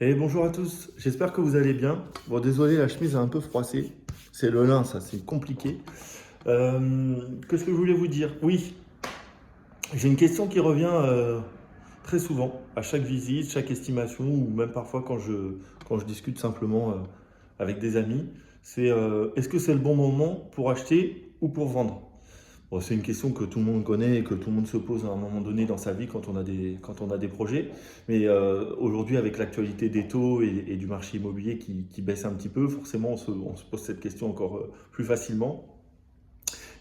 Et bonjour à tous, j'espère que vous allez bien. Bon, désolé, la chemise est un peu froissée. C'est le lin, ça, c'est compliqué. Qu'est-ce que je voulais vous dire? Oui, j'ai une question qui revient très souvent, à chaque visite, chaque estimation, ou même parfois quand je discute simplement avec des amis. C'est est-ce que c'est le bon moment pour acheter ou pour vendre? Bon, c'est une question que tout le monde connaît et que tout le monde se pose à un moment donné dans sa vie quand on a des projets. Mais aujourd'hui, avec l'actualité des taux et du marché immobilier qui baisse un petit peu, forcément, on se pose cette question encore plus facilement.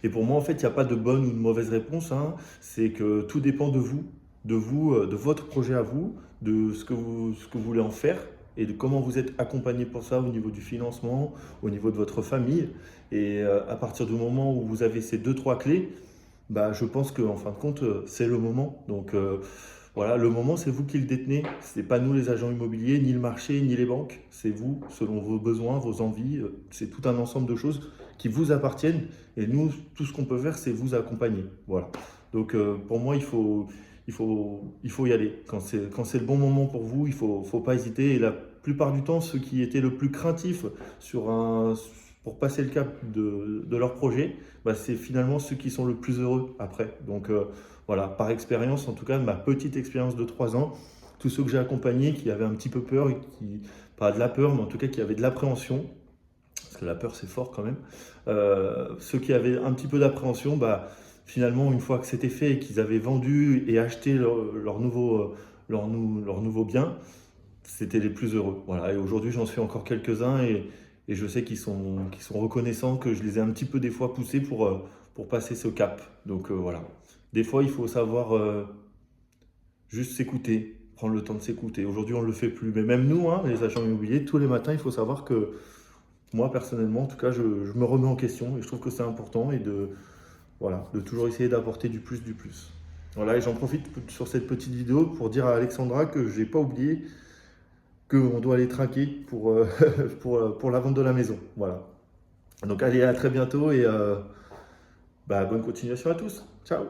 Et pour moi, en fait, il n'y a pas de bonne ou de mauvaise réponse, hein. C'est que tout dépend de vous, de votre projet à vous, de ce que vous voulez en faire et de comment vous êtes accompagné pour ça au niveau du financement, au niveau de votre famille. Et à partir du moment où vous avez ces deux, trois clés, bah, je pense qu'en fin de compte, c'est le moment. Donc voilà, le moment, c'est vous qui le détenez. Ce n'est pas nous les agents immobiliers, ni le marché, ni les banques. C'est vous, selon vos besoins, vos envies. C'est tout un ensemble de choses qui vous appartiennent. Et nous, tout ce qu'on peut faire, c'est vous accompagner. Voilà. Donc pour moi, il faut y aller. Quand c'est le bon moment pour vous, il ne faut pas hésiter. Et la plupart du temps, ceux qui étaient le plus craintifs pour passer le cap de leur projet, bah, c'est finalement ceux qui sont le plus heureux après. Donc voilà, par expérience, en tout cas, ma petite expérience de 3 ans, tous ceux que j'ai accompagnés qui avaient un petit peu peur, pas de la peur, mais en tout cas qui avaient de l'appréhension, parce que la peur c'est fort quand même, ceux qui avaient un petit peu d'appréhension, bah, finalement, une fois que c'était fait et qu'ils avaient vendu et acheté leur nouveau bien, c'était les plus heureux. Voilà. Et aujourd'hui, j'en suis encore quelques-uns et je sais qu'ils sont reconnaissants que je les ai un petit peu des fois poussés pour passer ce cap. Donc voilà. Des fois, il faut savoir juste s'écouter, prendre le temps de s'écouter. Aujourd'hui, on ne le fait plus. Mais même nous, hein, les agents immobiliers, tous les matins, il faut savoir que moi, personnellement, en tout cas, je me remets en question et je trouve que c'est important et voilà, de toujours essayer d'apporter du plus, du plus. Voilà, et j'en profite sur cette petite vidéo pour dire à Alexandra que je n'ai pas oublié qu'on doit aller traquer pour la vente de la maison. Voilà. Donc allez, à très bientôt et bah, bonne continuation à tous. Ciao.